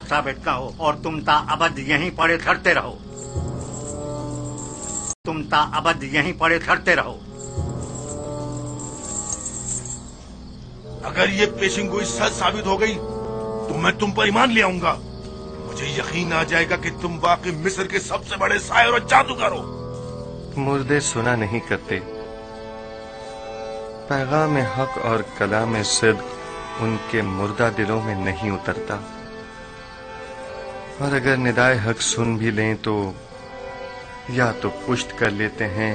साबित ना हो और तुम ताअबद यहीं पड़े करते रहो। तुम ताअबद यहीं पड़े करते रहो। अगर ये पेशिंगोई सच साबित हो गई तो मैं तुम पर ईमान ले आऊंगा। मुझे यकीन आ जाएगा कि तुम वाकई मिस्र के सबसे बड़े शायर और जादूगर हो। मुर्दे सुना नहीं करते, पैगाम हक और कलाम सिद्क उनके मुर्दा दिलों में नहीं उतरता। और अगर निदाए हक सुन भी लें तो या तो पुष्ट कर लेते हैं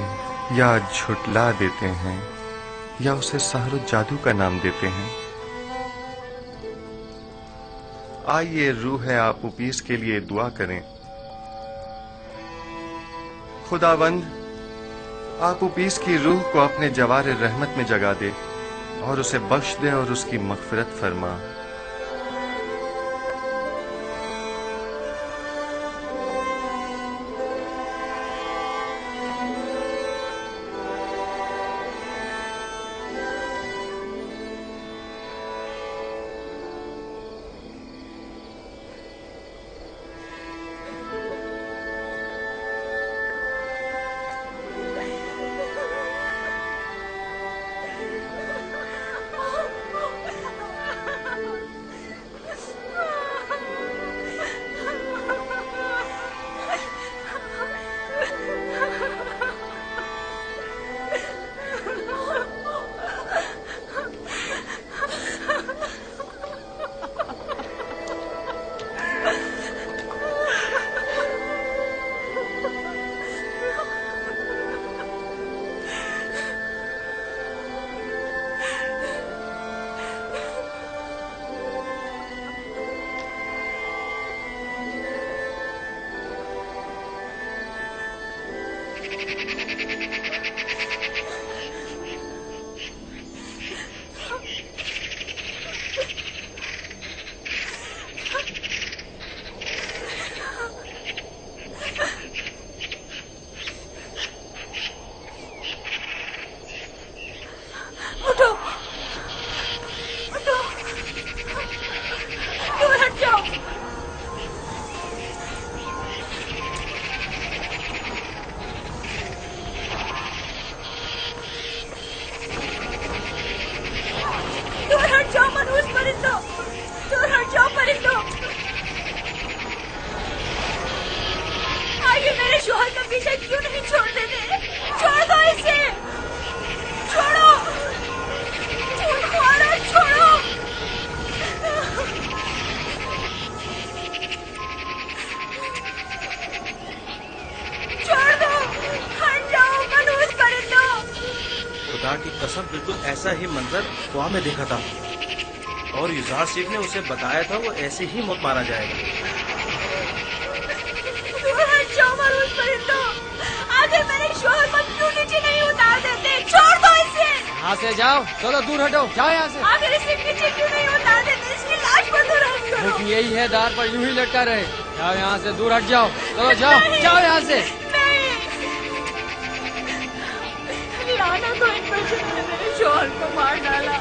या झुटला देते हैं या उसे सहर जादू का नाम देते हैं। आइए रूह आपूपीस के लिए दुआ करें। खुदावंद आपूपीस की रूह को अपने जवार रहमत में जगा दे और उसे बख्श दे और उसकी मगफिरत फरमा। में देखा था और युज़ार शेख ने उसे बताया था वो ऐसे ही मौत मारा जाएगा। आखिर मेरे शोहर को क्यों नीचे नहीं उतार देते? छोड़ दो इसे। यहाँ से जाओ, चलो दूर हटो, जाओ यहाँ से। आखिर इसे नीचे क्यों नहीं उतार देते? इसकी लाश पर तो रहम करो। लेकिन यही है, दार पर यूं ही लटका रहे। जाओ यहाँ से, दूर हट जाओ, चलो जाओ, जाओ यहाँ से। लानत हो इन पर जिन्होंने मेरे शोहर को मार डाला।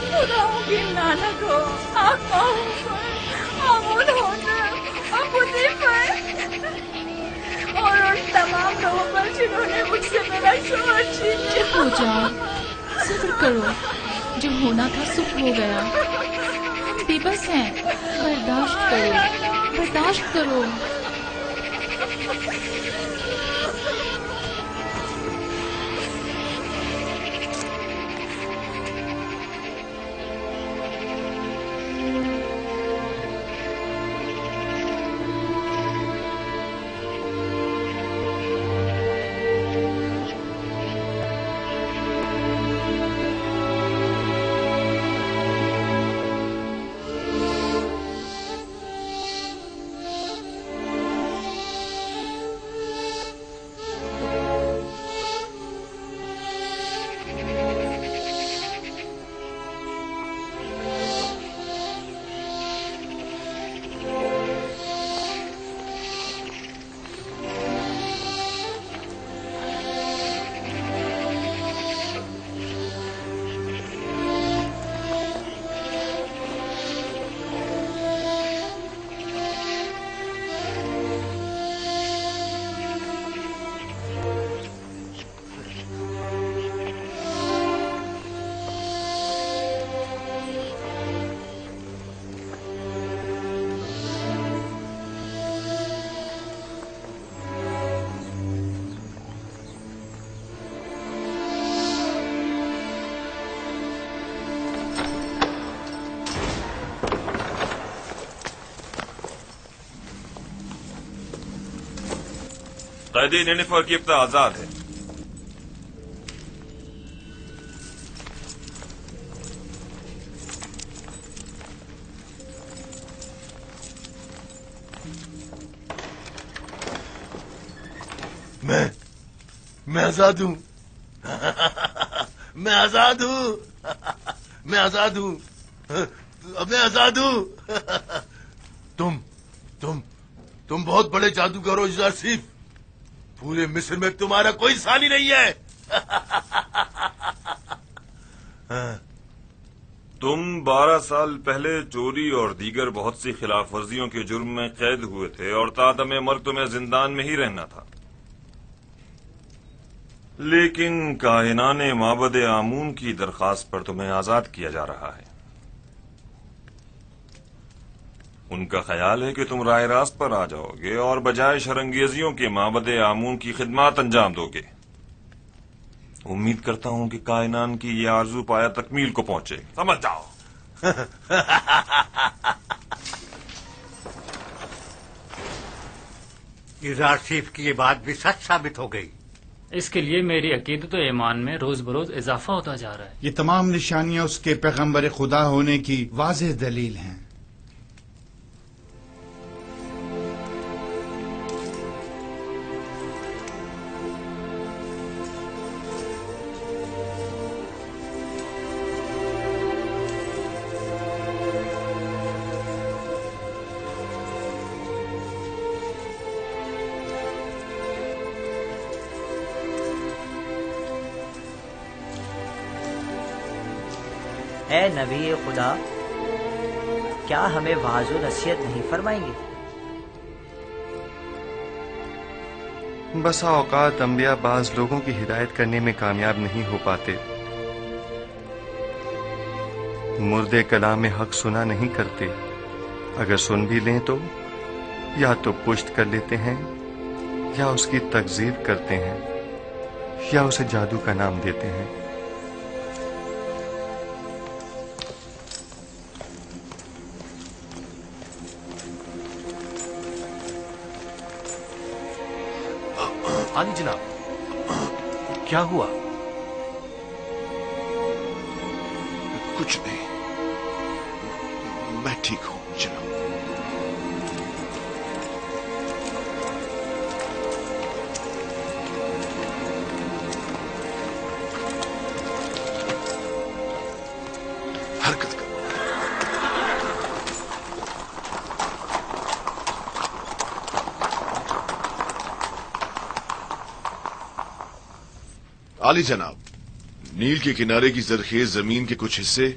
खुदाओं की लानत हो आकाओं पर, आमूदों पर, अबूदी पर और उन तमाम लोगों पर जिन्होंने मुझसे मेरा शोहर छीन लिया। चुप हो जाओ, सब्र करो, जो होना था सुख हो गया। हम बेबस हैं, बर्दाश्त करो, बर्दाश्त करो। قیدی نینیفر کی ابتدا آزاد ہے. میں آزاد ہوں. میں آزاد ہوں. میں آزاد ہوں. میں آزاد ہوں. تم بہت بڑے جادوگر ہو یوسف. پورے مصر میں تمہارا کوئی ثانی نہیں ہے. تم 12 سال پہلے چوری اور دیگر بہت سی خلاف ورزیوں کے جرم میں قید ہوئے تھے اور تادم مرگ تمہیں زندان میں ہی رہنا تھا. لیکن کاہنان معبد آمون کی درخواست پر تمہیں آزاد کیا جا رہا ہے. ان کا خیال ہے کہ تم راہ راست پر آ جاؤ گے اور بجائے شرنگیزیوں کے معبد آمون کی خدمات انجام دو گے. امید کرتا ہوں کہ کائنان کی یہ آرزو پایا تکمیل کو پہنچے. سمجھ جاؤ. یوسف کی یہ بات بھی سچ ثابت ہو گئی. اس کے لیے میری عقیدت و ایمان میں روز بروز اضافہ ہوتا جا رہا ہے. یہ تمام نشانیاں اس کے پیغمبر خدا ہونے کی واضح دلیل ہیں. اے نبی خدا، کیا ہمیں وعظ و نصیحت نہیں فرمائیں گے؟ بسا اوقات انبیاء بعض لوگوں کی ہدایت کرنے میں کامیاب نہیں ہو پاتے. مردے کلام حق سنا نہیں کرتے. اگر سن بھی لیں تو یا تو پشت کر لیتے ہیں یا اس کی تکذیب کرتے ہیں یا اسے جادو کا نام دیتے ہیں. عالی جناب، کیا ہوا؟ کچھ نہیں، میں ٹھیک ہوں جناب. حرکت کرو. عالی جناب، نیل کے کنارے کی زرخیز زمین کے کچھ حصے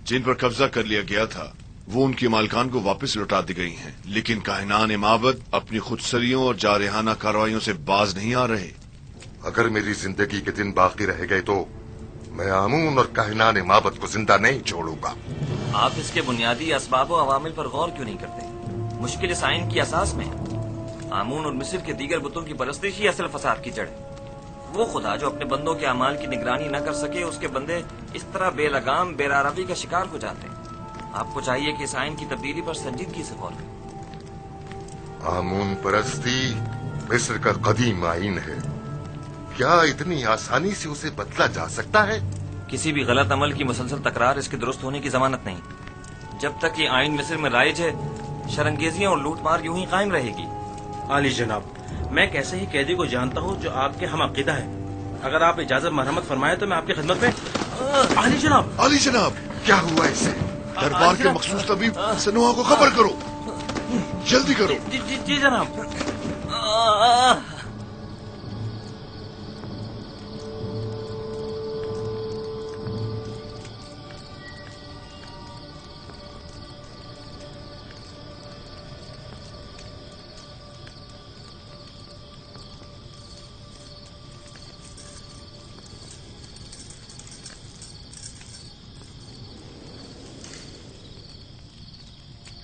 جن پر قبضہ کر لیا گیا تھا وہ ان کے مالکان کو واپس لوٹا دی گئی ہیں، لیکن کاہنان معبد اپنی خودسریوں اور جارحانہ کارروائیوں سے باز نہیں آ رہے. اگر میری زندگی کے دن باقی رہ گئے تو میں آمون اور کاہنان معبد کو زندہ نہیں چھوڑوں گا. آپ اس کے بنیادی اسباب و عوامل پر غور کیوں نہیں کرتے؟ مشکل سائن کی اساس میں آمون اور مصر کے دیگر بتوں کی پرستش ہی اصل فساد کی جڑ ہے. وہ خدا جو اپنے بندوں کے اعمال کی نگرانی نہ کر سکے، اس کے بندے اس طرح بے لگام بے راروی کا شکار ہو جاتے ہیں. آپ کو چاہیے کہ اس آئین کی تبدیلی پر سنجیدگی سے غور کریں. آمون پرستی مصر کا قدیم آئین ہے. کیا اتنی آسانی سے اسے بدلا جا سکتا ہے؟ کسی بھی غلط عمل کی مسلسل تکرار اس کے درست ہونے کی ضمانت نہیں. جب تک یہ آئین مصر میں رائج ہے، شرنگیزیاں اور لوٹ مار یوں ہی قائم رہے گی. عالی جناب، میں ایک ایسے ہی قیدی کو جانتا ہوں جو آپ کے ہم عقیدہ ہے. اگر آپ اجازت مرحمت فرمائے تو میں آپ کی خدمت میں. عالی جناب، عالی جناب، کیا ہوا اسے؟ دربار کے مخصوص طبیب سنوہا کو خبر کرو، جلدی کرو. جی جناب.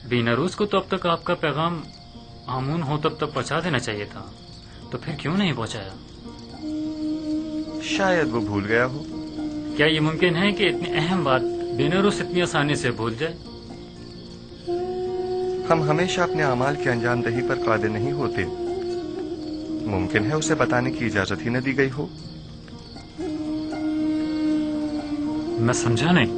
بینروز کو تو اب تک آپ کا پیغام آمون ہو تب تک پہنچا دینا چاہیے تھا، تو پھر کیوں نہیں پہنچایا؟ شاید وہ بھول گیا ہو. کیا یہ ممکن ہے کہ اتنی اہم بات بینروز اتنی آسانی سے بھول جائے؟ ہم ہمیشہ اپنے اعمال کی انجام دہی پر قادر نہیں ہوتے. मुमकिन है उसे बताने की इजाजत ही न दी गई हो। मैं समझा नहीं,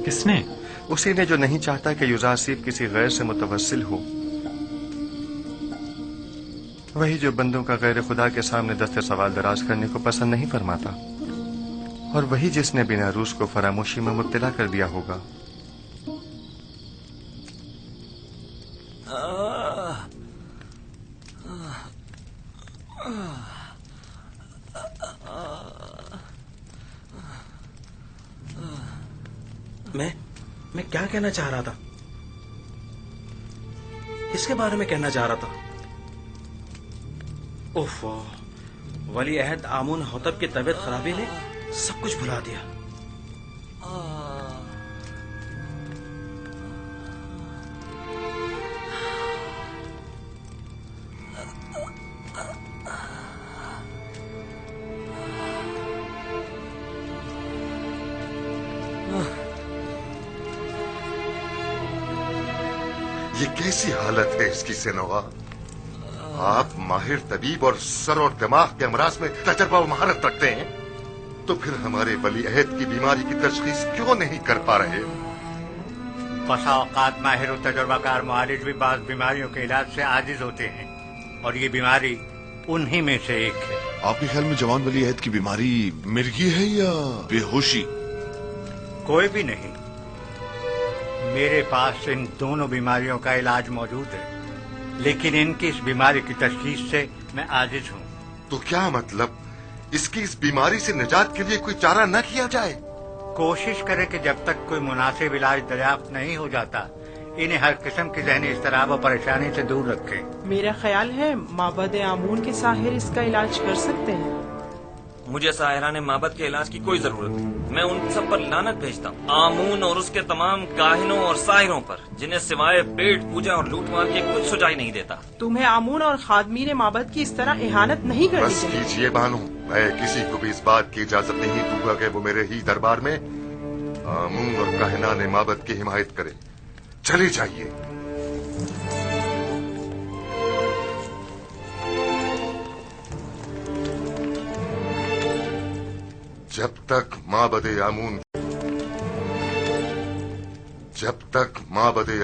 किसने? उसी ने जो नहीं चाहता कि युजासिब किसी गैर से मुतवस्सिल हो, वही जो बंदों का गैर खुदा के सामने दस्ते सवाल दराज करने को पसंद नहीं फरमाता, और वही जिसने बिना रूस को फरामोशी में मुब्तला कर दिया होगा। मैं क्या कहना चाह रहा था? किसके बारे में कहना चाह रहा था? ओफ, वली अहद आमून होतब की तबीयत खराबी ने सब कुछ भुला दिया। ये कैसी हालत है इसकी सेनोवा? आप माहिर तबीब और सर और दिमाग के अमराज में तजर्बा और महारत रखते हैं, तो फिर हमारे वली अहद की बीमारी की तशखीस क्यों नहीं कर पा रहे? बसा औकात माहिर और तजर्बाकार मुआलिज भी बाज़ बीमारियों के इलाज से आजिज होते हैं, और ये बीमारी उन्हीं में से एक है। आपके ख्याल में जवान वली अहद की बीमारी मिर्गी है या बेहोशी? कोई भी नहीं। मेरे पास इन दोनों बीमारियों का इलाज मौजूद है, लेकिन इनकी इस बीमारी की तशखीस से मैं आजिज हूँ। तो क्या मतलब, इसकी इस बीमारी से निजात के लिए कोई चारा न किया जाए? कोशिश करें कि जब तक कोई मुनासिब इलाज दरियाफ्त नहीं हो जाता, इन्हें हर किस्म की ज़हनी इज़्तिराब और परेशानी से दूर रखें। मेरा ख्याल है माबद आमून के साहिर इसका इलाज कर सकते हैं। मुझे साहिराने माबद के इलाज की कोई जरूरत नहीं। मैं उन सब पर लानत भेजता हूँ, आमून और उसके तमाम काहिनों और साहिरों पर, जिन्हें सिवाय पेट पूजा और लूटमार के कुछ सुझाई नहीं देता। तुम्हें आमून और खादमीन माबद की इस तरह इहानत नहीं करनी बस चाहिए। कीजिए बानो, मैं किसी को भी इस बात की इजाजत नहीं दूंगा कि वो मेरे ही दरबार में आमून और काहिनाने माबद की हिमायत करे। चली जाइए। जब तक माबद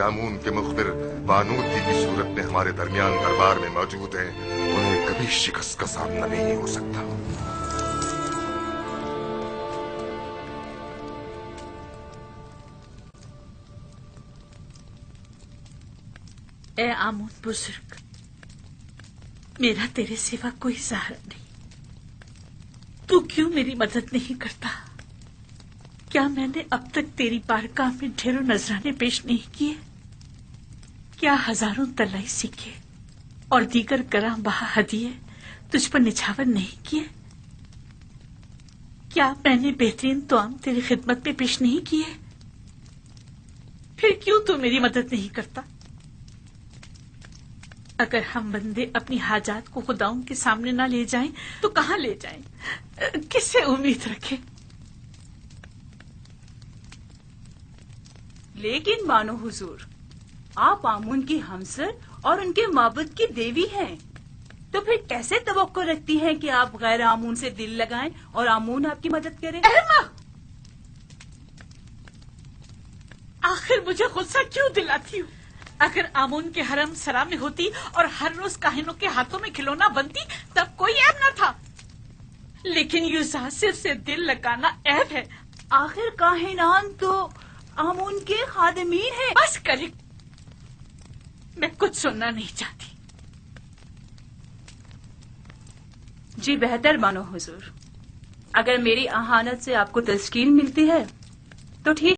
आमून के मुखबिर बानूती की सूरत में हमारे दरमियान दरबार में मौजूद हैं, उन्हें कभी शिकस्त का सामना नहीं हो सकता। ए आमून बुजुर्ग, मेरा तेरे सिवा कोई सहारा नहीं। तू क्यों मेरी मदद नहीं करता? क्या मैंने अब तक तेरी बारगाह में ढेरों नजराने पेश नहीं किए? क्या हजारों तलाई सिक्के और दीगर गराम बहा हदिये तुझ पर निछावर नहीं किए? क्या मैंने बेहतरीन तोआम तेरी खिदमत में पेश नहीं किए? फिर क्यों तू मेरी मदद नहीं करता? अगर हम बंदे अपनी हाजात को खुदाओं के सामने ना ले जाएं, तो कहाँ ले जाएं? किससे उम्मीद रखें? लेकिन मानो हुजूर, आप आमून की हमसर और उनके माबूद की देवी हैं, तो फिर कैसे तवक्को रखती हैं कि आप गैर आमून से दिल लगाएं और आमून आपकी मदद करे? आखिर मुझे गुस्सा क्यों दिलाती हूँ? अगर आमून के हरम सरा में होती और हर रोज काहिनों के हाथों में खिलौना बनती, तब कोई ऐब न था। लेकिन युजासिब से दिल लगाना ऐब है। आखिर काहिनान तो आमून के खादमीन हैं। बस करी, मैं कुछ सुनना नहीं चाहती। जी बेहतर मानो हुजूर, अगर मेरी अहानत से आपको तस्कीन मिलती है तो ठीक।